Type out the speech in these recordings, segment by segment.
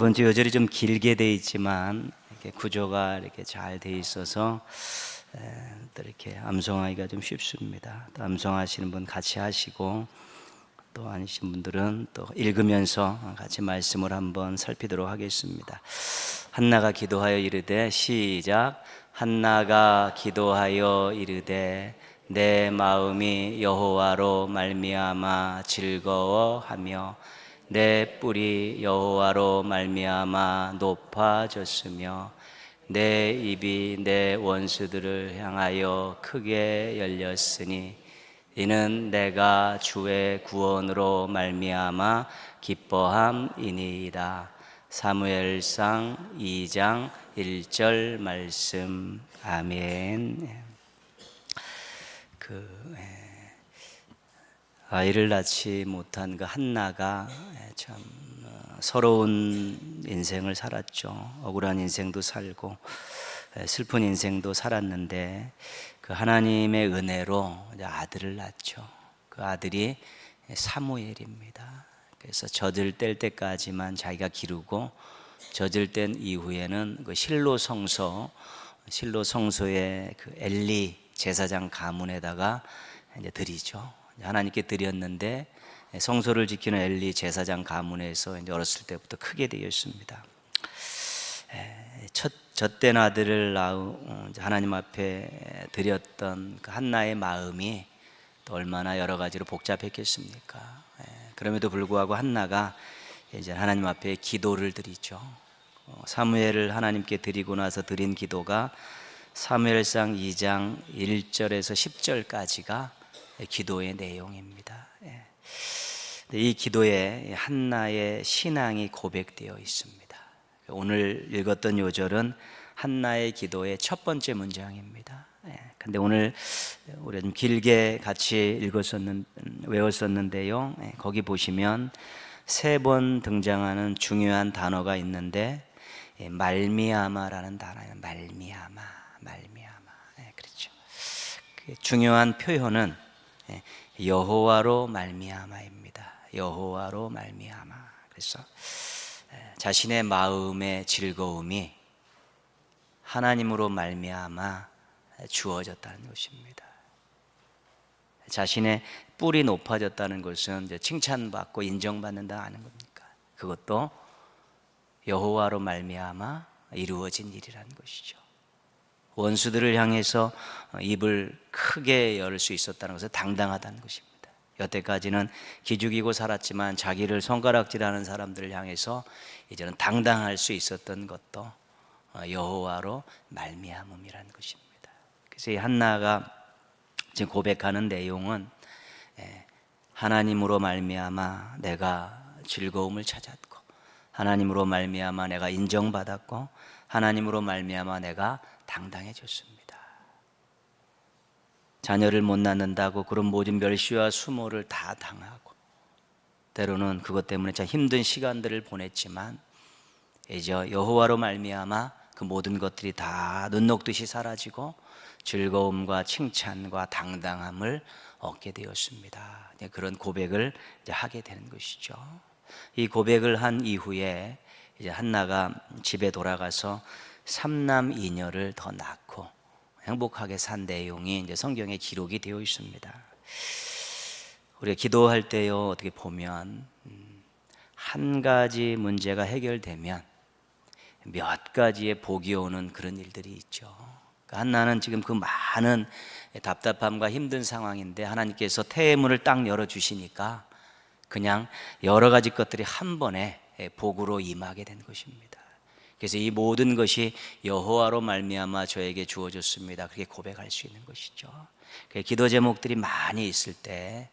이번 주 여절이 좀 길게 돼 있지만 이렇게 구조가 이렇게 잘 돼 있어서 또 이렇게 암송하기가 좀 쉽습니다. 또 암송하시는 분 같이 하시고 또 아니신 분들은 또 읽으면서 같이 말씀을 한번 살피도록 하겠습니다. 한나가 기도하여 이르되, 시작. 한나가 기도하여 이르되 내 마음이 여호와로 말미암아 즐거워하며 내 뿔이 여호와로 말미암아 높아졌으며 내 입이 내 원수들을 향하여 크게 열렸으니 이는 내가 주의 구원으로 말미암아 기뻐함이니이다. 사무엘상 2장 1절 말씀. 아멘. 아이를 낳지 못한 그 한나가 참 서러운 인생을 살았죠. 억울한 인생도 살고 슬픈 인생도 살았는데 그 하나님의 은혜로 아들을 낳죠. 그 아들이 사무엘입니다. 그래서 젖을 뗄 때까지만 자기가 기르고 젖을 뗀 이후에는 그 실로 성소의 그 엘리 제사장 가문에다가 이제 드리죠. 하나님께 드렸는데 성소를 지키는 엘리 제사장 가문에서 이제 어렸을 때부터 크게 되었습니다. 젖된 아들을 하나님 앞에 드렸던 그 한나의 마음이 또 얼마나 여러 가지로 복잡했겠습니까? 그럼에도 불구하고 한나가 이제 하나님 앞에 기도를 드리죠. 사무엘을 하나님께 드리고 나서 드린 기도가 사무엘상 2장 1절에서 10절까지가 기도의 내용입니다. 이 기도에 한나의 신앙이 고백되어 있습니다. 오늘 읽었던 요절은 한나의 기도의 첫 번째 문장입니다. 근데 오늘 우리가 좀 길게 같이 외웠었는데요. 거기 보시면 3번 등장하는 중요한 단어가 있는데 말미암아라는 단어예요. 말미암아. 그렇죠. 중요한 표현은 여호와로 말미암아입니다. 여호와로 말미암아. 그래서 자신의 마음의 즐거움이 하나님으로 말미암아 주어졌다는 것입니다. 자신의 뿔이 높아졌다는 것은 이제 칭찬받고 인정받는다는 겁니까? 그것도 여호와로 말미암아 이루어진 일이라는 것이죠. 원수들을 향해서 입을 크게 열 수 있었다는 것은 당당하다는 것입니다. 여태까지는 기죽이고 살았지만 자기를 손가락질하는 사람들을 향해서 이제는 당당할 수 있었던 것도 여호와로 말미암음이라는 것입니다. 그래서 이 한나가 지금 고백하는 내용은 하나님으로 말미암아 내가 즐거움을 찾았고, 하나님으로 말미암아 내가 인정받았고, 하나님으로 말미암아 내가 당당해졌습니다. 자녀를 못 낳는다고 그런 모든 멸시와 수모를 다 당하고 때로는 그것 때문에 참 힘든 시간들을 보냈지만 이제 여호와로 말미암아 그 모든 것들이 다 눈 녹듯이 사라지고 즐거움과 칭찬과 당당함을 얻게 되었습니다. 그런 고백을 이제 하게 되는 것이죠. 이 고백을 한 이후에 이제 한나가 집에 돌아가서 3남 2녀를 더 낳고 행복하게 산 내용이 이제 성경에 기록이 되어 있습니다. 우리가 기도할 때요, 어떻게 보면 한 가지 문제가 해결되면 몇 가지의 복이 오는 그런 일들이 있죠. 한나는 지금 그 많은 답답함과 힘든 상황인데 하나님께서 태의 문을 딱 열어주시니까 그냥 여러 가지 것들이 한 번에 복으로 임하게 된 것입니다. 그래서 이 모든 것이 여호와로 말미암아 저에게 주어졌습니다. 그렇게 고백할 수 있는 것이죠. 기도 제목들이 많이 있을 때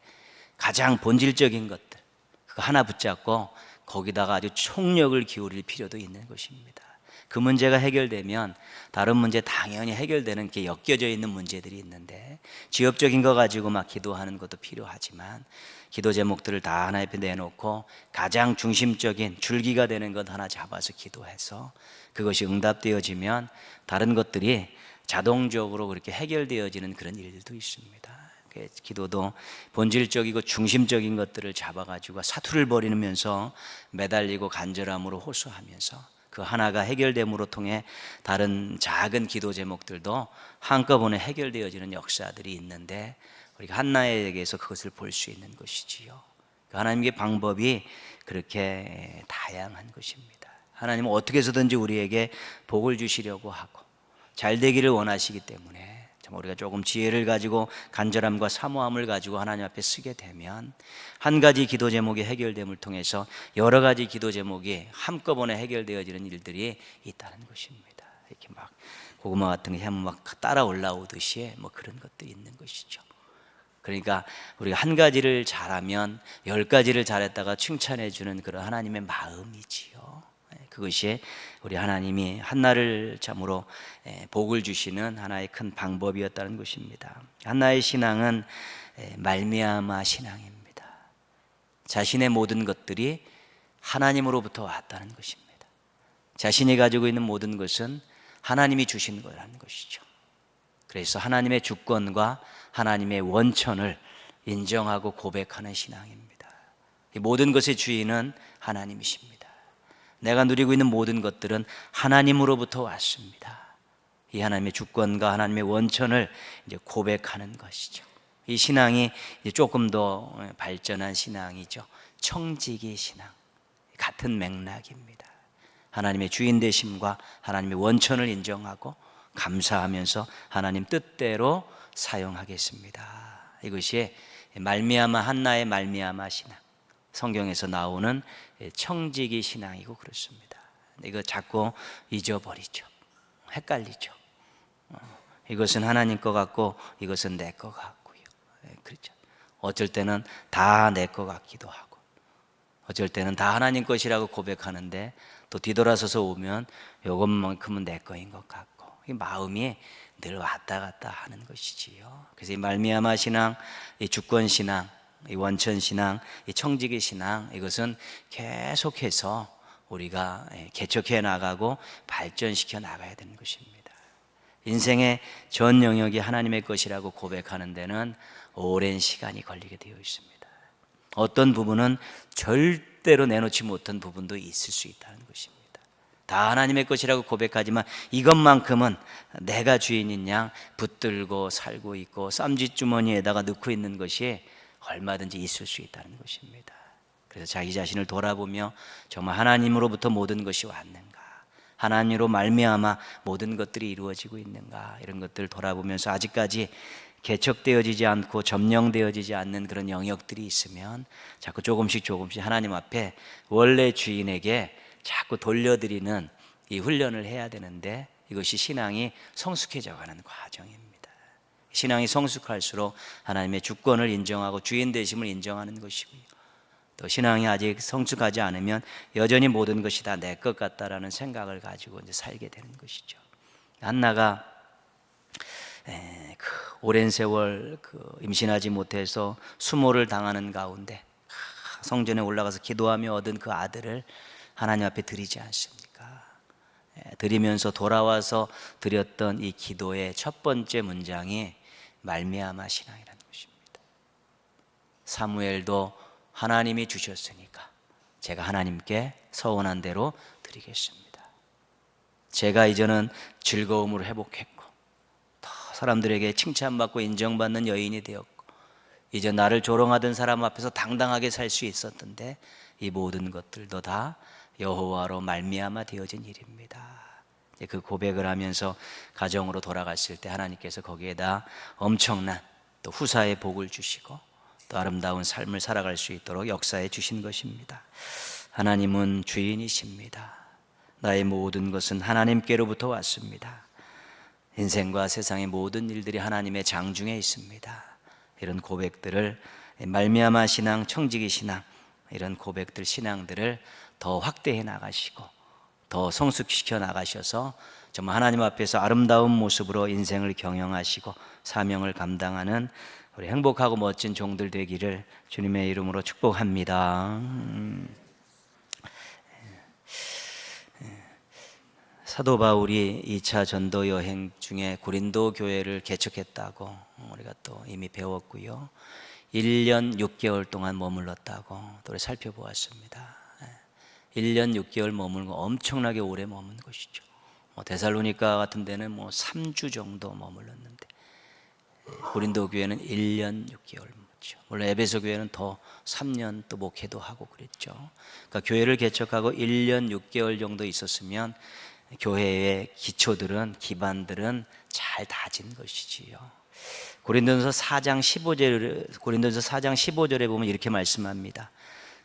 가장 본질적인 것들 그거 하나 붙잡고 거기다가 아주 총력을 기울일 필요도 있는 것입니다. 그 문제가 해결되면 다른 문제 당연히 해결되는 게 엮여져 있는 문제들이 있는데 지엽적인 거 가지고 막 기도하는 것도 필요하지만 기도 제목들을 다 하나 옆에 내놓고 가장 중심적인 줄기가 되는 것 하나 잡아서 기도해서 그것이 응답되어지면 다른 것들이 자동적으로 그렇게 해결되어지는 그런 일들도 있습니다. 기도도 본질적이고 중심적인 것들을 잡아가지고 사투를 벌이면서 매달리고 간절함으로 호소하면서 그 하나가 해결됨으로 통해 다른 작은 기도 제목들도 한꺼번에 해결되어지는 역사들이 있는데, 우리가 한나에게서 그것을 볼 수 있는 것이지요. 하나님의 방법이 그렇게 다양한 것입니다. 하나님은 어떻게 해서든지 우리에게 복을 주시려고 하고 잘 되기를 원하시기 때문에, 우리가 조금 지혜를 가지고 간절함과 사모함을 가지고 하나님 앞에 쓰게 되면 한 가지 기도 제목이 해결됨을 통해서 여러 가지 기도 제목이 한꺼번에 해결되어지는 일들이 있다는 것입니다. 이렇게 막 고구마 같은 거 하면 막 따라 올라오듯이 뭐 그런 것들이 있는 것이죠. 그러니까 우리가 한 가지를 잘하면 10가지를 잘했다가 칭찬해 주는 그런 하나님의 마음이지요. 그것이 우리 하나님이 한나를 참으로 복을 주시는 하나의 큰 방법이었다는 것입니다. 한나의 신앙은 말미암아 신앙입니다. 자신의 모든 것들이 하나님으로부터 왔다는 것입니다. 자신이 가지고 있는 모든 것은 하나님이 주신 거라는 것이죠. 그래서 하나님의 주권과 하나님의 원천을 인정하고 고백하는 신앙입니다. 이 모든 것의 주인은 하나님이십니다. 내가 누리고 있는 모든 것들은 하나님으로부터 왔습니다. 이 하나님의 주권과 하나님의 원천을 이제 고백하는 것이죠. 이 신앙이 이제 조금 더 발전한 신앙이죠. 청지기 신앙, 같은 맥락입니다. 하나님의 주인 되심과 하나님의 원천을 인정하고 감사하면서 하나님 뜻대로 사용하겠습니다. 이것이 말미암아 한나의 말미암아 신앙, 성경에서 나오는 청지기 신앙이고 그렇습니다. 이거 자꾸 잊어버리죠. 헷갈리죠. 이것은 하나님 것 같고 이것은 내 것 같고요. 그렇죠. 어쩔 때는 다 내 것 같기도 하고, 어쩔 때는 다 하나님 것이라고 고백하는데 또 뒤돌아서서 오면 이것만큼은 내 거인 것 같고, 이 마음이 늘 왔다 갔다 하는 것이지요. 그래서 이 말미암아 신앙, 이 주권 신앙, 이 원천 신앙, 이 청지기 신앙, 이것은 계속해서 우리가 개척해 나가고 발전시켜 나가야 되는 것입니다. 인생의 전 영역이 하나님의 것이라고 고백하는 데는 오랜 시간이 걸리게 되어 있습니다. 어떤 부분은 절대로 내놓지 못한 부분도 있을 수 있다는 것입니다. 다 하나님의 것이라고 고백하지만 이것만큼은 내가 주인인 양 붙들고 살고 있고 쌈짓주머니에다가 넣고 있는 것이 얼마든지 있을 수 있다는 것입니다. 그래서 자기 자신을 돌아보며 정말 하나님으로부터 모든 것이 왔는가, 하나님으로 말미암아 모든 것들이 이루어지고 있는가, 이런 것들을 돌아보면서 아직까지 개척되어지지 않고 점령되어지지 않는 그런 영역들이 있으면 자꾸 조금씩 하나님 앞에 원래 주인에게 자꾸 돌려드리는 이 훈련을 해야 되는데, 이것이 신앙이 성숙해져 가는 과정입니다. 신앙이 성숙할수록 하나님의 주권을 인정하고 주인 되심을 인정하는 것이고요. 또 신앙이 아직 성숙하지 않으면 여전히 모든 것이 다 내 것 같다라는 생각을 가지고 이제 살게 되는 것이죠. 한나가 오랜 세월 임신하지 못해서 수모를 당하는 가운데 성전에 올라가서 기도하며 얻은 그 아들을 하나님 앞에 드리지 않습니까? 드리면서 돌아와서 드렸던 이 기도의 첫 번째 문장이 말미암아 신앙이라는 것입니다. 사무엘도 하나님이 주셨으니까 제가 하나님께 서원한 대로 드리겠습니다. 제가 이제는 즐거움으로 회복했고 더 사람들에게 칭찬받고 인정받는 여인이 되었고 이제 나를 조롱하던 사람 앞에서 당당하게 살 수 있었던데 이 모든 것들도 다 여호와로 말미암아 되어진 일입니다. 그 고백을 하면서 가정으로 돌아갔을 때 하나님께서 거기에다 엄청난 또 후사의 복을 주시고 또 아름다운 삶을 살아갈 수 있도록 역사해 주신 것입니다. 하나님은 주인이십니다. 나의 모든 것은 하나님께로부터 왔습니다. 인생과 세상의 모든 일들이 하나님의 장중에 있습니다. 이런 고백들을 말미암아 신앙, 청지기 신앙, 이런 고백들, 신앙들을 더 확대해 나가시고 더 성숙시켜 나가셔서 정말 하나님 앞에서 아름다운 모습으로 인생을 경영하시고 사명을 감당하는 우리 행복하고 멋진 종들 되기를 주님의 이름으로 축복합니다. 사도 바울이 2차 전도 여행 중에 고린도 교회를 개척했다고 우리가 또 이미 배웠고요. 1년 6개월 동안 머물렀다고 또 살펴보았습니다. 1년 6개월 머물고 엄청나게 오래 머문 것이죠. 데살로니가 같은 데는 3주 정도 머물렀는데 고린도 교회는 1년 6개월 묵죠. 물론 에베소 교회는 더 3년 또 목회도 하고 그랬죠. 그러니까 교회를 개척하고 1년 6개월 정도 있었으면 교회의 기초들은 기반들은 잘 다진 것이지요. 고린도전서 4장 15절에 보면 이렇게 말씀합니다.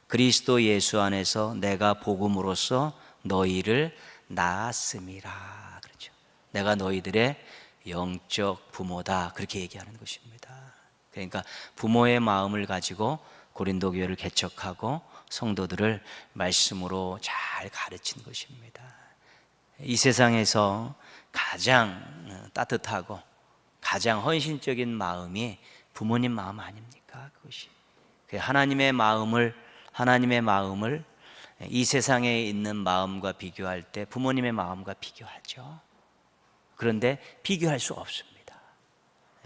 그리스도 예수 안에서 내가 복음으로써 너희를 낳았음이라. 그렇죠. 내가 너희들의 영적 부모다. 그렇게 얘기하는 것입니다. 그러니까 부모의 마음을 가지고 고린도 교회를 개척하고 성도들을 말씀으로 잘 가르친 것입니다. 이 세상에서 가장 따뜻하고 가장 헌신적인 마음이 부모님 마음 아닙니까? 그것이 하나님의 마음을 이 세상에 있는 마음과 비교할 때 부모님의 마음과 비교하죠. 그런데 비교할 수 없습니다.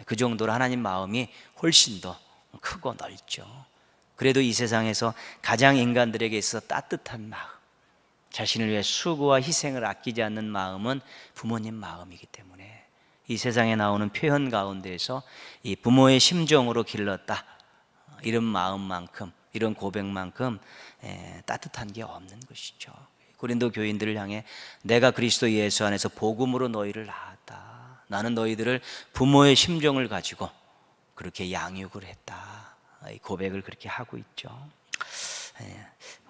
그 정도로 하나님 마음이 훨씬 더 크고 넓죠. 그래도 이 세상에서 가장 인간들에게 있어서 따뜻한 마음, 자신을 위해 수고와 희생을 아끼지 않는 마음은 부모님 마음이기 때문에 이 세상에 나오는 표현 가운데에서 이 부모의 심정으로 길렀다, 이런 마음만큼, 이런 고백만큼 따뜻한 게 없는 것이죠. 고린도 교인들을 향해 내가 그리스도 예수 안에서 복음으로 너희를 낳았다, 나는 너희들을 부모의 심정을 가지고 그렇게 양육을 했다, 이 고백을 그렇게 하고 있죠.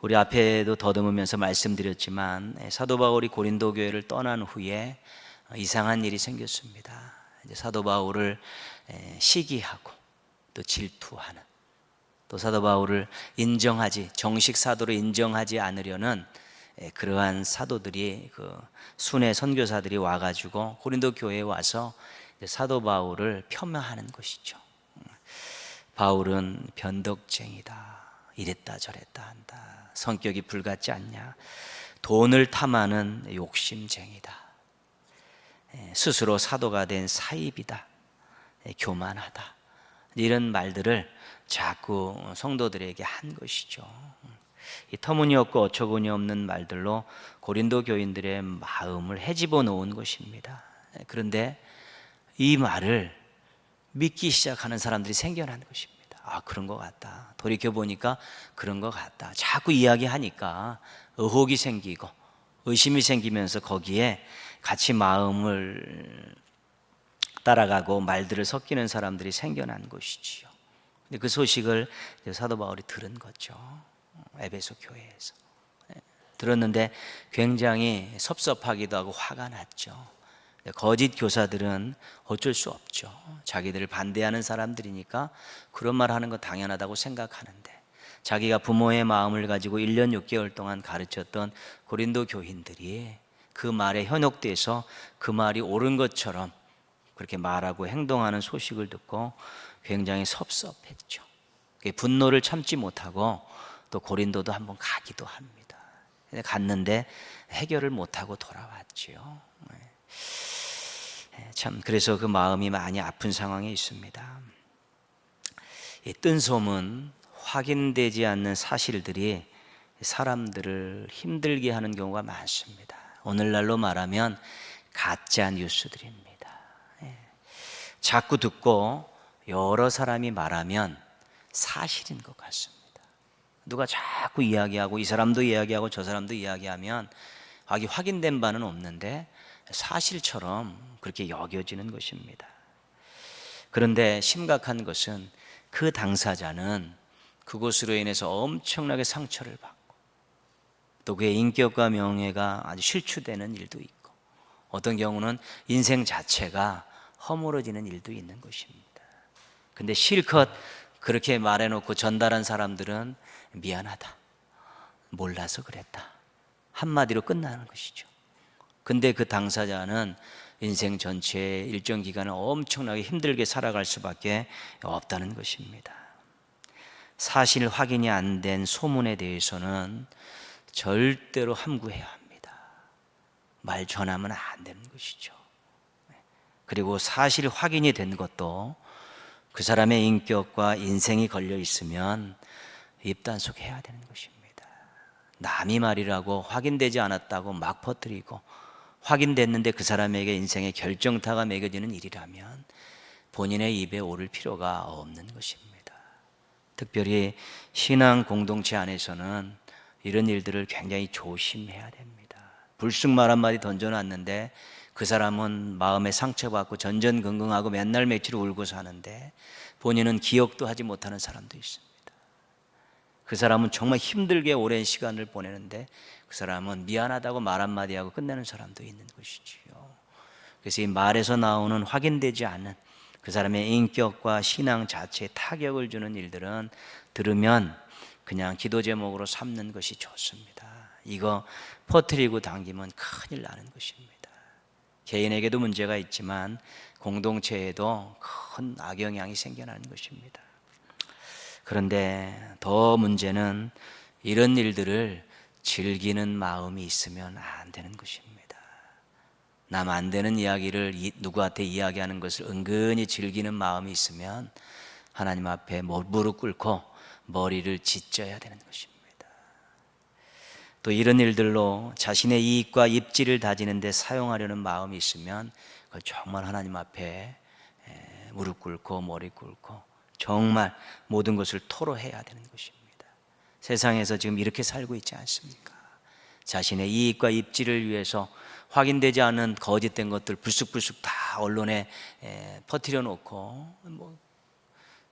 우리 앞에도 더듬으면서 말씀드렸지만 사도 바울이 고린도 교회를 떠난 후에 이상한 일이 생겼습니다. 이제 사도 바울을 시기하고 또 질투하는, 또 사도 바울을 정식 사도로 인정하지 않으려는 그러한 사도들이, 순회 선교사들이 와가지고 고린도 교회에 와서 사도 바울을 폄하하는 것이죠. 바울은 변덕쟁이다, 이랬다 저랬다 한다, 성격이 불같지 않냐, 돈을 탐하는 욕심쟁이다, 스스로 사도가 된 사입이다, 교만하다, 이런 말들을 자꾸 성도들에게 한 것이죠. 이 터무니없고 어처구니 없는 말들로 고린도 교인들의 마음을 헤집어 놓은 것입니다. 그런데 이 말을 믿기 시작하는 사람들이 생겨난 것입니다. 아, 그런 것 같다, 돌이켜보니까 그런 것 같다, 자꾸 이야기하니까 의혹이 생기고 의심이 생기면서 거기에 같이 마음을 따라가고 말들을 섞이는 사람들이 생겨난 것이지요. 근데 그 소식을 사도 바울이 들은 거죠. 에베소 교회에서 들었는데 굉장히 섭섭하기도 하고 화가 났죠. 거짓 교사들은 어쩔 수 없죠. 자기들을 반대하는 사람들이니까 그런 말 하는 거 당연하다고 생각하는데, 자기가 부모의 마음을 가지고 1년 6개월 동안 가르쳤던 고린도 교인들이 그 말에 현혹돼서 그 말이 옳은 것처럼 그렇게 말하고 행동하는 소식을 듣고 굉장히 섭섭했죠. 분노를 참지 못하고 또 고린도도 한번 가기도 합니다. 갔는데 해결을 못하고 돌아왔죠. 참, 그래서 그 마음이 많이 아픈 상황에 있습니다. 뜬 소문, 확인되지 않는 사실들이 사람들을 힘들게 하는 경우가 많습니다. 오늘날로 말하면 가짜 뉴스들입니다. 자꾸 듣고 여러 사람이 말하면 사실인 것 같습니다. 누가 자꾸 이야기하고 이 사람도 이야기하고 저 사람도 이야기하면 확인된 바는 없는데 사실처럼 그렇게 여겨지는 것입니다. 그런데 심각한 것은 그 당사자는 그것으로 인해서 엄청나게 상처를 받고 또 그의 인격과 명예가 아주 실추되는 일도 있고, 어떤 경우는 인생 자체가 허물어지는 일도 있는 것입니다. 근데 실컷 그렇게 말해놓고 전달한 사람들은 미안하다, 몰라서 그랬다, 한마디로 끝나는 것이죠. 근데 그 당사자는 인생 전체의 일정 기간을 엄청나게 힘들게 살아갈 수밖에 없다는 것입니다. 사실 확인이 안 된 소문에 대해서는 절대로 함구해야 합니다. 말 전하면 안 되는 것이죠. 그리고 사실 확인이 된 것도 그 사람의 인격과 인생이 걸려 있으면 입단속해야 되는 것입니다. 남이 말이라고 확인되지 않았다고 막 퍼뜨리고 확인됐는데 그 사람에게 인생의 결정타가 매겨지는 일이라면 본인의 입에 오를 필요가 없는 것입니다. 특별히 신앙 공동체 안에서는 이런 일들을 굉장히 조심해야 됩니다. 불쑥 말 한마디 던져놨는데 그 사람은 마음에 상처받고 전전긍긍하고 맨날 며칠 울고 사는데 본인은 기억도 하지 못하는 사람도 있습니다. 그 사람은 정말 힘들게 오랜 시간을 보내는데 그 사람은 미안하다고 말 한마디 하고 끝내는 사람도 있는 것이지요. 그래서 이 말에서 나오는 확인되지 않은 그 사람의 인격과 신앙 자체에 타격을 주는 일들은 들으면 그냥 기도 제목으로 삼는 것이 좋습니다. 이거 퍼뜨리고 당기면 큰일 나는 것입니다. 개인에게도 문제가 있지만 공동체에도 큰 악영향이 생겨나는 것입니다. 그런데 더 문제는 이런 일들을 즐기는 마음이 있으면 안 되는 것입니다. 남 안 되는 이야기를 누구한테 이야기하는 것을 은근히 즐기는 마음이 있으면 하나님 앞에 무릎 꿇고 머리를 짓져야 되는 것입니다. 또 이런 일들로 자신의 이익과 입지를 다지는 데 사용하려는 마음이 있으면 그걸 정말 하나님 앞에 무릎 꿇고 머리 꿇고 정말 모든 것을 토로해야 되는 것입니다. 세상에서 지금 이렇게 살고 있지 않습니까? 자신의 이익과 입지를 위해서 확인되지 않은 거짓된 것들 불쑥불쑥 다 언론에 퍼뜨려 놓고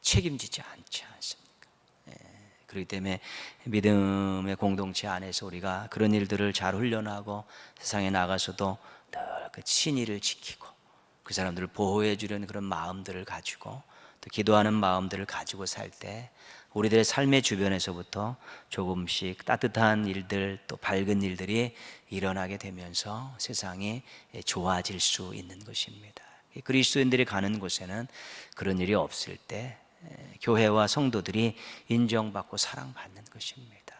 책임지지 않지 않습니까? 그렇기 때문에 믿음의 공동체 안에서 우리가 그런 일들을 잘 훈련하고 세상에 나가서도 늘 그 신의를 지키고 그 사람들을 보호해 주려는 그런 마음들을 가지고 또 기도하는 마음들을 가지고 살 때 우리들의 삶의 주변에서부터 조금씩 따뜻한 일들 또 밝은 일들이 일어나게 되면서 세상이 좋아질 수 있는 것입니다. 그리스도인들이 가는 곳에는 그런 일이 없을 때 교회와 성도들이 인정받고 사랑받는 것입니다.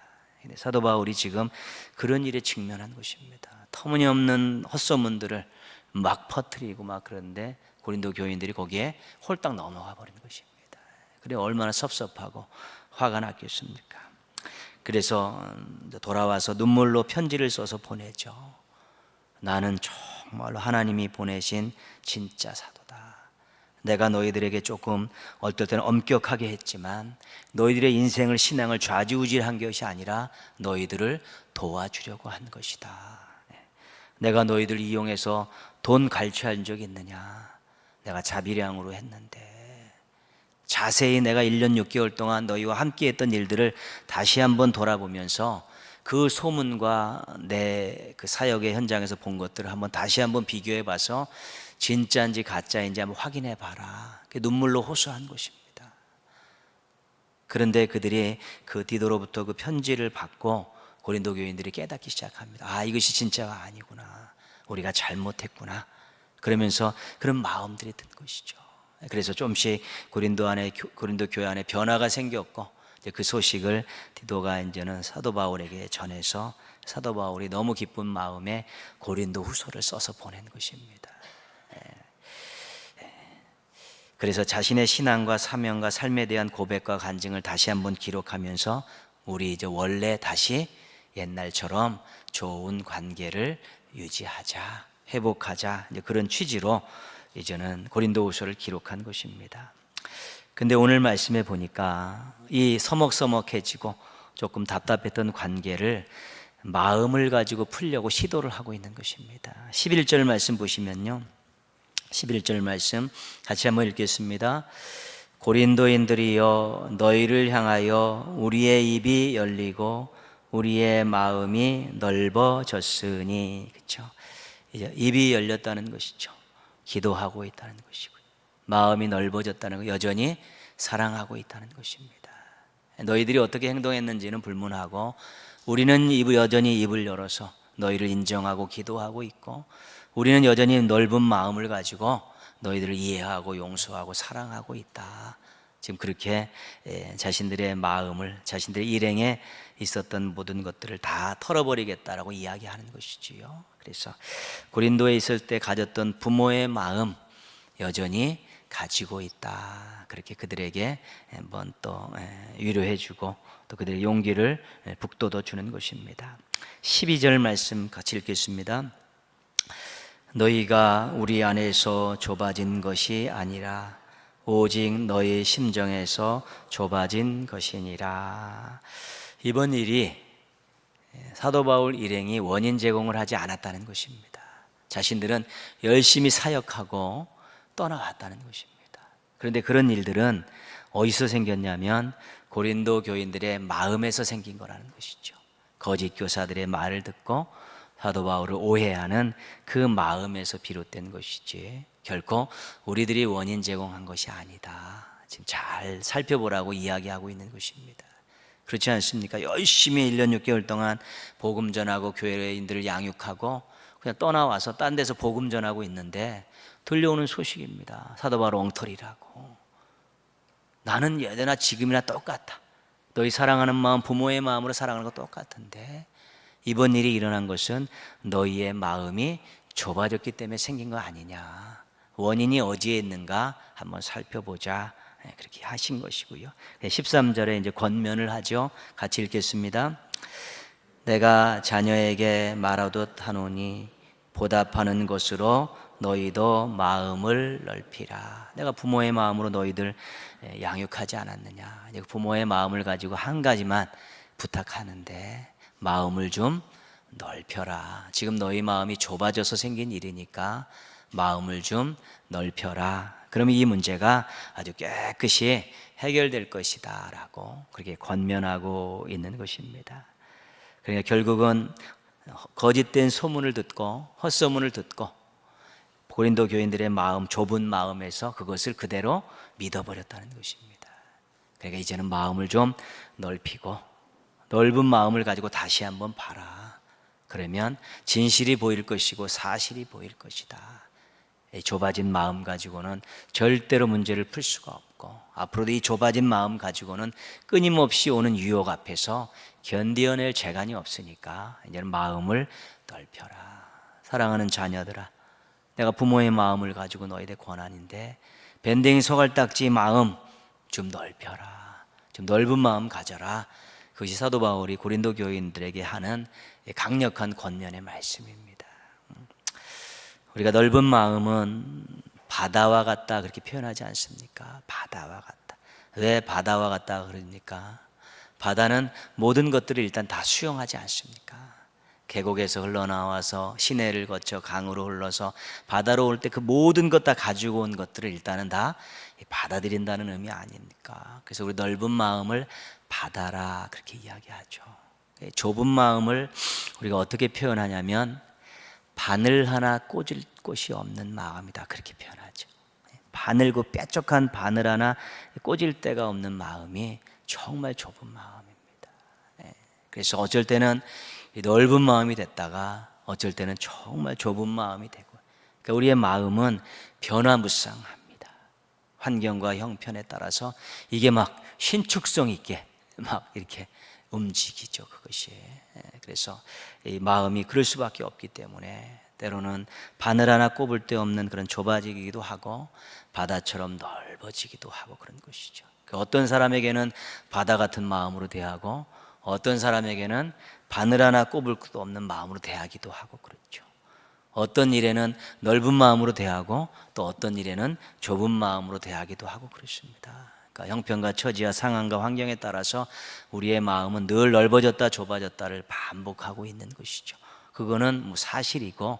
사도 바울이 지금 그런 일에 직면한 것입니다. 터무니없는 헛소문들을 막 퍼뜨리고 막 그런데 고린도 교인들이 거기에 홀딱 넘어가 버린 것입니다. 그래 얼마나 섭섭하고 화가 났겠습니까? 그래서 돌아와서 눈물로 편지를 써서 보내죠. 나는 정말로 하나님이 보내신 진짜 사도다. 내가 너희들에게 조금 어떨 때는 엄격하게 했지만 너희들의 인생을 신앙을 좌지우지한 것이 아니라 너희들을 도와주려고 한 것이다. 내가 너희들 이용해서 돈 갈취한 적 있느냐? 내가 자비량으로 했는데 자세히 내가 1년 6개월 동안 너희와 함께 했던 일들을 다시 한번 돌아보면서 그 소문과 내 그 사역의 현장에서 본 것들을 한번 다시 한번 비교해 봐서 진짜인지 가짜인지 한번 확인해 봐라. 눈물로 호소한 것입니다. 그런데 그들이 그 디도로부터 그 편지를 받고 고린도 교인들이 깨닫기 시작합니다. 아, 이것이 진짜가 아니구나. 우리가 잘못했구나. 그러면서 그런 마음들이 든 것이죠. 그래서 조금씩 고린도 교회 안에 변화가 생겼고 그 소식을 디도가 이제는 사도 바울에게 전해서 사도 바울이 너무 기쁜 마음에 고린도 후서를 써서 보낸 것입니다. 그래서 자신의 신앙과 사명과 삶에 대한 고백과 간증을 다시 한번 기록하면서 우리 이제 원래 다시 옛날처럼 좋은 관계를 유지하자, 회복하자, 이제 그런 취지로 이제는 고린도후서를 기록한 것입니다. 근데 오늘 말씀에 보니까 이 서먹서먹해지고 조금 답답했던 관계를 마음을 가지고 풀려고 시도를 하고 있는 것입니다. 11절 말씀 보시면요, 11절 말씀 같이 한번 읽겠습니다. 고린도인들이여 너희를 향하여 우리의 입이 열리고 우리의 마음이 넓어졌으니, 그렇죠? 이제 입이 열렸다는 것이죠. 기도하고 있다는 것이고요. 마음이 넓어졌다는 것, 여전히 사랑하고 있다는 것입니다. 너희들이 어떻게 행동했는지는 불문하고 우리는 여전히 입을 열어서 너희를 인정하고 기도하고 있고 우리는 여전히 넓은 마음을 가지고 너희들을 이해하고 용서하고 사랑하고 있다. 지금 그렇게 자신들의 마음을, 자신들의 일행에 있었던 모든 것들을 다 털어버리겠다라고 이야기하는 것이지요. 그래서 고린도에 있을 때 가졌던 부모의 마음 여전히 가지고 있다. 그렇게 그들에게 한번 또 위로해주고 또 그들의 용기를 북돋워 주는 것입니다. 12절 말씀 같이 읽겠습니다. 너희가 우리 안에서 좁아진 것이 아니라 오직 너희 심정에서 좁아진 것이니라. 이번 일이 사도 바울 일행이 원인 제공을 하지 않았다는 것입니다. 자신들은 열심히 사역하고 떠나왔다는 것입니다. 그런데 그런 일들은 어디서 생겼냐면 고린도 교인들의 마음에서 생긴 거라는 것이죠. 거짓 교사들의 말을 듣고 사도 바울을 오해하는 그 마음에서 비롯된 것이지 결코 우리들이 원인 제공한 것이 아니다. 지금 잘 살펴보라고 이야기하고 있는 것입니다. 그렇지 않습니까? 열심히 1년 6개월 동안 복음 전하고 교회인들을 양육하고 그냥 떠나와서 딴 데서 복음 전하고 있는데 들려오는 소식입니다. 사도 바울 엉터리라고. 나는 예전이나 지금이나 똑같아. 너희 사랑하는 마음, 부모의 마음으로 사랑하는 거 똑같은데 이번 일이 일어난 것은 너희의 마음이 좁아졌기 때문에 생긴 거 아니냐. 원인이 어디에 있는가 한번 살펴보자. 그렇게 하신 것이고요. 13절에 이제 권면을 하죠. 같이 읽겠습니다. 내가 자녀에게 말하듯 하노니 보답하는 것으로 너희도 마음을 넓히라. 내가 부모의 마음으로 너희들 양육하지 않았느냐. 부모의 마음을 가지고 한 가지만 부탁하는데 마음을 좀 넓혀라. 지금 너희 마음이 좁아져서 생긴 일이니까 마음을 좀 넓혀라. 그러면 이 문제가 아주 깨끗이 해결될 것이다 라고 그렇게 권면하고 있는 것입니다. 그러니까 결국은 거짓된 소문을 듣고 헛소문을 듣고 고린도 교인들의 마음, 좁은 마음에서 그것을 그대로 믿어버렸다는 것입니다. 그러니까 이제는 마음을 좀 넓히고 넓은 마음을 가지고 다시 한번 봐라. 그러면 진실이 보일 것이고 사실이 보일 것이다. 이 좁아진 마음 가지고는 절대로 문제를 풀 수가 없고 앞으로도 이 좁아진 마음 가지고는 끊임없이 오는 유혹 앞에서 견디어낼 재간이 없으니까 이제는 마음을 넓혀라. 사랑하는 자녀들아, 내가 부모의 마음을 가지고 너희들 권하는데 밴댕이 소갈딱지 마음 좀 넓혀라. 좀 넓은 마음 가져라. 그것이 사도 바울이 고린도 교인들에게 하는 강력한 권면의 말씀입니다. 우리가 넓은 마음은 바다와 같다 그렇게 표현하지 않습니까? 바다와 같다. 왜 바다와 같다 그러니까? 바다는 모든 것들을 일단 다 수용하지 않습니까? 계곡에서 흘러나와서 시내를 거쳐 강으로 흘러서 바다로 올 때 그 모든 것 다 가지고 온 것들을 일단은 다 받아들인다는 의미 아닙니까? 그래서 우리 넓은 마음을 받아라 그렇게 이야기하죠. 좁은 마음을 우리가 어떻게 표현하냐면 바늘 하나 꽂을 곳이 없는 마음이다 그렇게 표현하죠. 바늘고 뾰족한 바늘 하나 꽂을 데가 없는 마음이 정말 좁은 마음입니다. 그래서 어쩔 때는 넓은 마음이 됐다가 어쩔 때는 정말 좁은 마음이 되고, 그러니까 우리의 마음은 변화무쌍합니다. 환경과 형편에 따라서 이게 막 신축성 있게 막 이렇게 움직이죠. 그것이. 그래서 이 마음이 그럴 수밖에 없기 때문에 때로는 바늘 하나 꼽을 데 없는 그런 좁아지기도 하고 바다처럼 넓어지기도 하고 그런 것이죠. 어떤 사람에게는 바다 같은 마음으로 대하고 어떤 사람에게는 바늘 하나 꼽을 것도 없는 마음으로 대하기도 하고 그렇죠. 어떤 일에는 넓은 마음으로 대하고 또 어떤 일에는 좁은 마음으로 대하기도 하고 그렇습니다. 그러니까 형편과 처지와 상황과 환경에 따라서 우리의 마음은 늘 넓어졌다 좁아졌다를 반복하고 있는 것이죠. 그거는 사실이고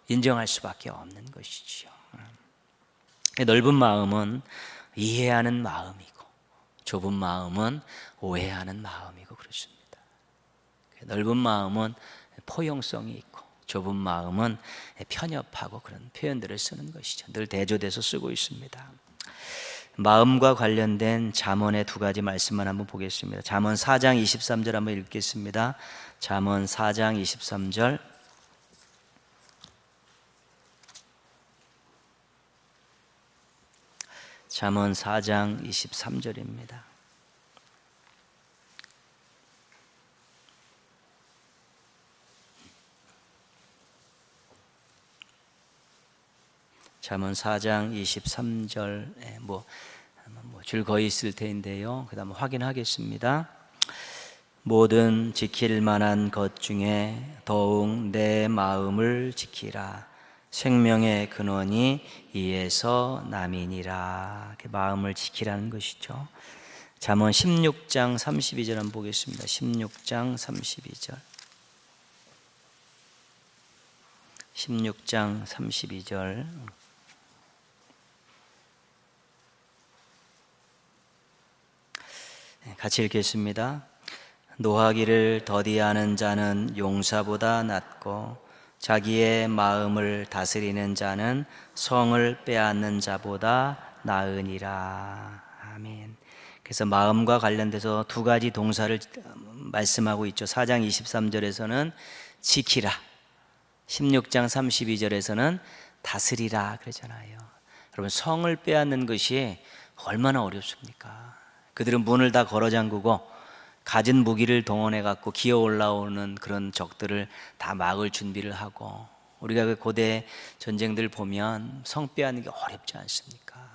인정할 수밖에 없는 것이죠. 넓은 마음은 이해하는 마음이고 좁은 마음은 오해하는 마음이고 그렇습니다. 넓은 마음은 포용성이 있고 좁은 마음은 편협하고 그런 표현들을 쓰는 것이죠. 늘 대조돼서 쓰고 있습니다. 마음과 관련된 잠언의 두 가지 말씀만 한번 보겠습니다. 잠언 4장 23절 한번 읽겠습니다. 잠언 4장 23절 잠언 4장 23절입니다. 잠언 4장 23절 줄 거의 있을 텐데요. 그 다음 확인하겠습니다. 모든 지킬 만한 것 중에 더욱 내 마음을 지키라. 생명의 근원이 이에서 남이니라. 이렇게 마음을 지키라는 것이죠. 잠언 16장 32절 한번 보겠습니다. 16장 32절. 16장 32절. 같이 읽겠습니다. 노하기를 더디하는 자는 용사보다 낫고 자기의 마음을 다스리는 자는 성을 빼앗는 자보다 나으니라. 아멘. 그래서 마음과 관련돼서 두 가지 동사를 말씀하고 있죠. 4장 23절에서는 지키라, 16장 32절에서는 다스리라 그러잖아요. 여러분, 성을 빼앗는 것이 얼마나 어렵습니까? 그들은 문을 다 걸어 잠그고 가진 무기를 동원해 갖고 기어 올라오는 그런 적들을 다 막을 준비를 하고, 우리가 그 고대 전쟁들 보면 성 빼앗는 게 어렵지 않습니까?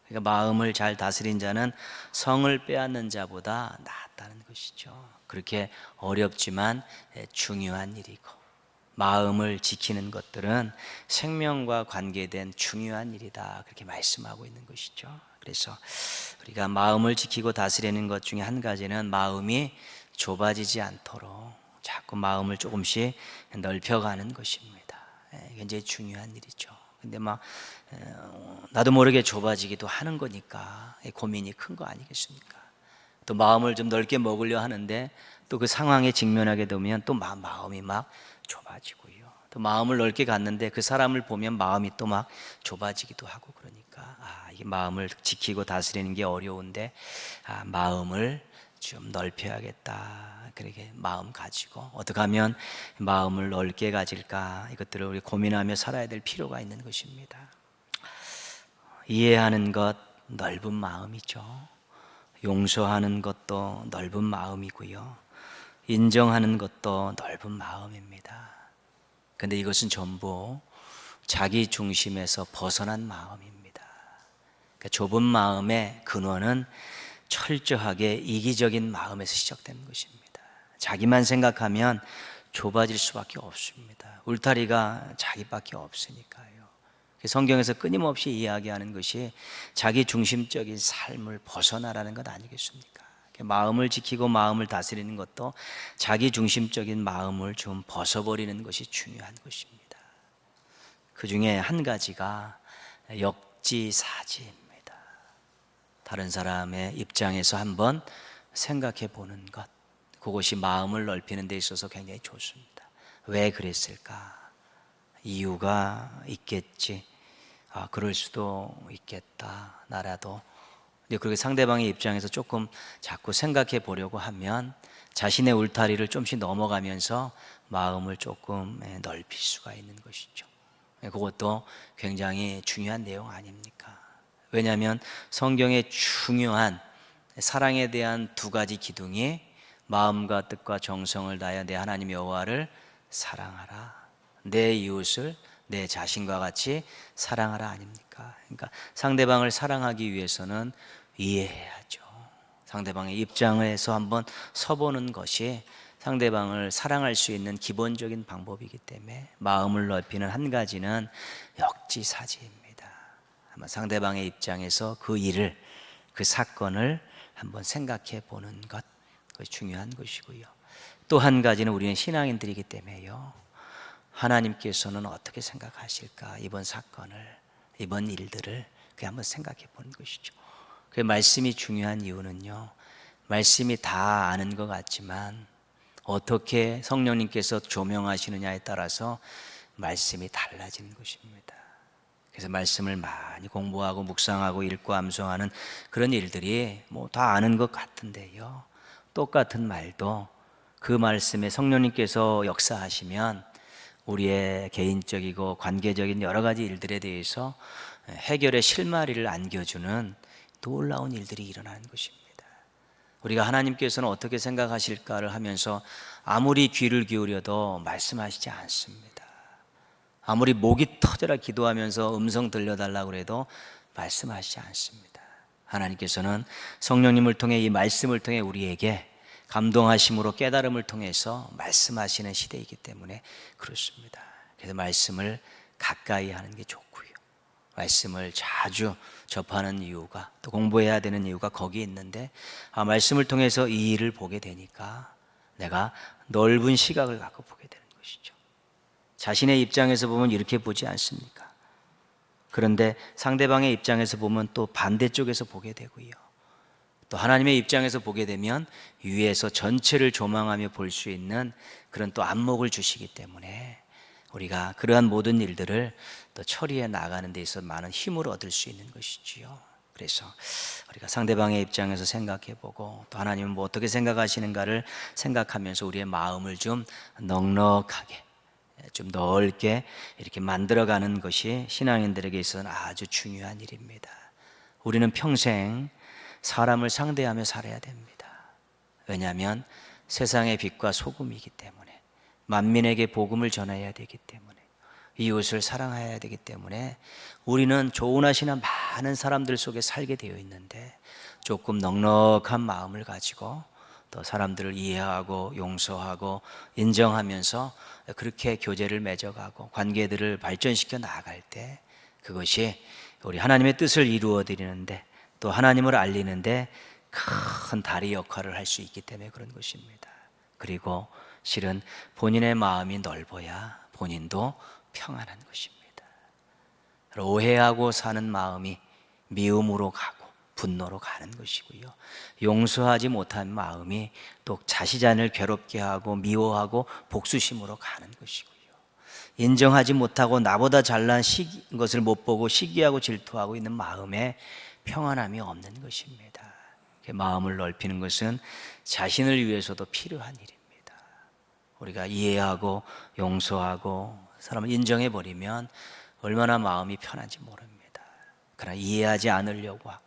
그러니까 마음을 잘 다스린 자는 성을 빼앗는 자보다 낫다는 것이죠. 그렇게 어렵지만 중요한 일이고, 마음을 지키는 것들은 생명과 관계된 중요한 일이다, 그렇게 말씀하고 있는 것이죠. 그래서 우리가 마음을 지키고 다스리는 것 중에 한 가지는 마음이 좁아지지 않도록 자꾸 마음을 조금씩 넓혀가는 것입니다. 굉장히 중요한 일이죠. 근데 나도 모르게 좁아지기도 하는 거니까 고민이 큰 거 아니겠습니까? 또 마음을 좀 넓게 먹으려 하는데 또 그 상황에 직면하게 되면 또 마음이 막 좁아지고요. 또 마음을 넓게 갔는데 그 사람을 보면 마음이 또 막 좁아지기도 하고, 그러니까 이게 마음을 지키고 다스리는 게 어려운데 마음을 좀 넓혀야겠다, 그렇게 마음 가지고 어떻게 하면 마음을 넓게 가질까, 이것들을 우리 고민하며 살아야 될 필요가 있는 것입니다. 이해하는 것 넓은 마음이죠. 용서하는 것도 넓은 마음이고요. 인정하는 것도 넓은 마음입니다. 근데 이것은 전부 자기 중심에서 벗어난 마음입니다. 그러니까 좁은 마음의 근원은 철저하게 이기적인 마음에서 시작되는 것입니다. 자기만 생각하면 좁아질 수밖에 없습니다. 울타리가 자기밖에 없으니까요. 성경에서 끊임없이 이야기하는 것이 자기 중심적인 삶을 벗어나라는 것 아니겠습니까? 마음을 지키고 마음을 다스리는 것도 자기 중심적인 마음을 좀 벗어버리는 것이 중요한 것입니다. 그 중에 한 가지가 역지사지입니다. 다른 사람의 입장에서 한번 생각해 보는 것, 그것이 마음을 넓히는 데 있어서 굉장히 좋습니다. 왜 그랬을까? 이유가 있겠지. 그럴 수도 있겠다, 나라도. 그렇게 상대방의 입장에서 조금 자꾸 생각해 보려고 하면 자신의 울타리를 좀씩 넘어가면서 마음을 조금 넓힐 수가 있는 것이죠. 그것도 굉장히 중요한 내용 아닙니까? 왜냐하면 성경의 중요한 사랑에 대한 두 가지 기둥이 마음과 뜻과 정성을 다하여 내 하나님 여호와를 사랑하라, 내 이웃을 내 자신과 같이 사랑하라 아닙니까? 그러니까 상대방을 사랑하기 위해서는 이해해야죠. 상대방의 입장에서 한번 서보는 것이 상대방을 사랑할 수 있는 기본적인 방법이기 때문에 마음을 넓히는 한 가지는 역지사지입니다. 한번 상대방의 입장에서 그 일을, 그 사건을 한번 생각해 보는 것, 그것이 중요한 것이고요. 또 한 가지는 우리는 신앙인들이기 때문에요, 하나님께서는 어떻게 생각하실까, 이번 사건을, 이번 일들을 한번 생각해 보는 것이죠. 그 말씀이 중요한 이유는요, 말씀이 다 아는 것 같지만 어떻게 성령님께서 조명하시느냐에 따라서 말씀이 달라지는 것입니다. 그래서 말씀을 많이 공부하고 묵상하고 읽고 암송하는 그런 일들이 다 아는 것 같은데요, 똑같은 말도 그 말씀에 성령님께서 역사하시면 우리의 개인적이고 관계적인 여러 가지 일들에 대해서 해결의 실마리를 안겨주는 놀라운 일들이 일어나는 것입니다. 우리가 하나님께서는 어떻게 생각하실까를 하면서 아무리 귀를 기울여도 말씀하시지 않습니다. 아무리 목이 터져라 기도하면서 음성 들려달라고 해도 말씀하시지 않습니다. 하나님께서는 성령님을 통해 이 말씀을 통해 우리에게 감동하심으로 깨달음을 통해서 말씀하시는 시대이기 때문에 그렇습니다. 그래서 말씀을 가까이 하는 게 좋고요, 말씀을 자주 접하는 이유가, 또 공부해야 되는 이유가 거기에 있는데, 말씀을 통해서 이 일을 보게 되니까 내가 넓은 시각을 갖고 보게 되는 것이죠. 자신의 입장에서 보면 이렇게 보지 않습니까? 그런데 상대방의 입장에서 보면 또 반대쪽에서 보게 되고요, 또 하나님의 입장에서 보게 되면 위에서 전체를 조망하며 볼 수 있는 그런 또 안목을 주시기 때문에 우리가 그러한 모든 일들을 또 처리해 나가는 데 있어서 많은 힘을 얻을 수 있는 것이지요. 그래서 우리가 상대방의 입장에서 생각해 보고, 또 하나님은 뭐 어떻게 생각하시는가를 생각하면서 우리의 마음을 좀 넉넉하게, 좀 넓게 이렇게 만들어가는 것이 신앙인들에게 있어서는 아주 중요한 일입니다. 우리는 평생 사람을 상대하며 살아야 됩니다. 왜냐하면 세상의 빛과 소금이기 때문에, 만민에게 복음을 전해야 되기 때문에, 이웃을 사랑해야 되기 때문에 우리는 조은하시나 많은 사람들 속에 살게 되어 있는데, 조금 넉넉한 마음을 가지고 또 사람들을 이해하고 용서하고 인정하면서 그렇게 교제를 맺어가고 관계들을 발전시켜 나아갈 때, 그것이 우리 하나님의 뜻을 이루어 드리는데, 또 하나님을 알리는데 큰 다리 역할을 할 수 있기 때문에 그런 것입니다. 그리고 실은 본인의 마음이 넓어야 본인도 평안한 것입니다. 오해하고 사는 마음이 미움으로 가고 분노로 가는 것이고요, 용서하지 못한 마음이 또 자신을 괴롭게 하고 미워하고 복수심으로 가는 것이고요, 인정하지 못하고 나보다 잘난 것을 못 보고 시기하고 질투하고 있는 마음에 평안함이 없는 것입니다. 마음을 넓히는 것은 자신을 위해서도 필요한 일입니다. 우리가 이해하고 용서하고 사람을 인정해 버리면 얼마나 마음이 편한지 모릅니다. 그러나 이해하지 않으려고 하고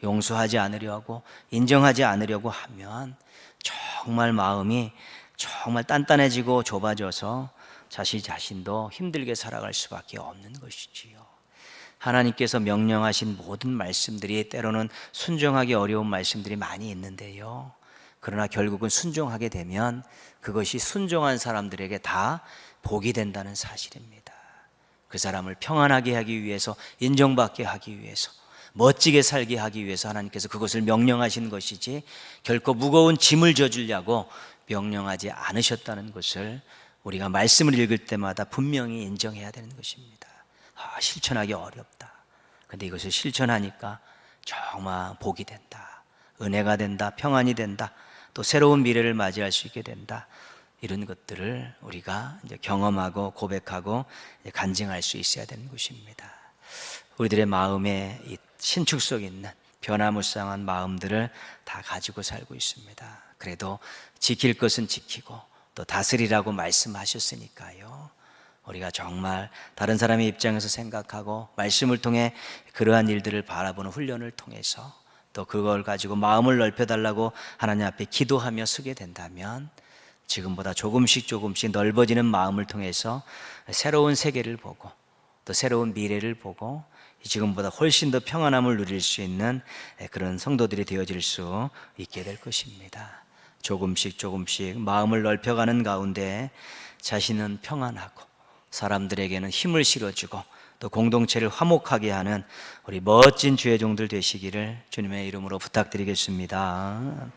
용서하지 않으려고 하고 인정하지 않으려고 하면 정말 마음이 정말 단단해지고 좁아져서 자신도 힘들게 살아갈 수밖에 없는 것이지요. 하나님께서 명령하신 모든 말씀들이 때로는 순종하기 어려운 말씀들이 많이 있는데요, 그러나 결국은 순종하게 되면 그것이 순종한 사람들에게 다 복이 된다는 사실입니다. 그 사람을 평안하게 하기 위해서, 인정받게 하기 위해서, 멋지게 살게 하기 위해서 하나님께서 그것을 명령하신 것이지 결코 무거운 짐을 져주려고 명령하지 않으셨다는 것을 우리가 말씀을 읽을 때마다 분명히 인정해야 되는 것입니다. 실천하기 어렵다. 근데 이것을 실천하니까 정말 복이 된다, 은혜가 된다, 평안이 된다, 또 새로운 미래를 맞이할 수 있게 된다. 이런 것들을 우리가 이제 경험하고 고백하고 간증할 수 있어야 되는 것입니다. 우리들의 마음에 이 신축성 있는 변화무쌍한 마음들을 다 가지고 살고 있습니다. 그래도 지킬 것은 지키고 또 다스리라고 말씀하셨으니까요, 우리가 정말 다른 사람의 입장에서 생각하고 말씀을 통해 그러한 일들을 바라보는 훈련을 통해서 또 그걸 가지고 마음을 넓혀달라고 하나님 앞에 기도하며 서게 된다면 지금보다 조금씩 넓어지는 마음을 통해서 새로운 세계를 보고 또 새로운 미래를 보고 지금보다 훨씬 더 평안함을 누릴 수 있는 그런 성도들이 되어질 수 있게 될 것입니다. 조금씩 마음을 넓혀가는 가운데 자신은 평안하고 사람들에게는 힘을 실어주고 또 공동체를 화목하게 하는 우리 멋진 주의 종들 되시기를 주님의 이름으로 부탁드리겠습니다.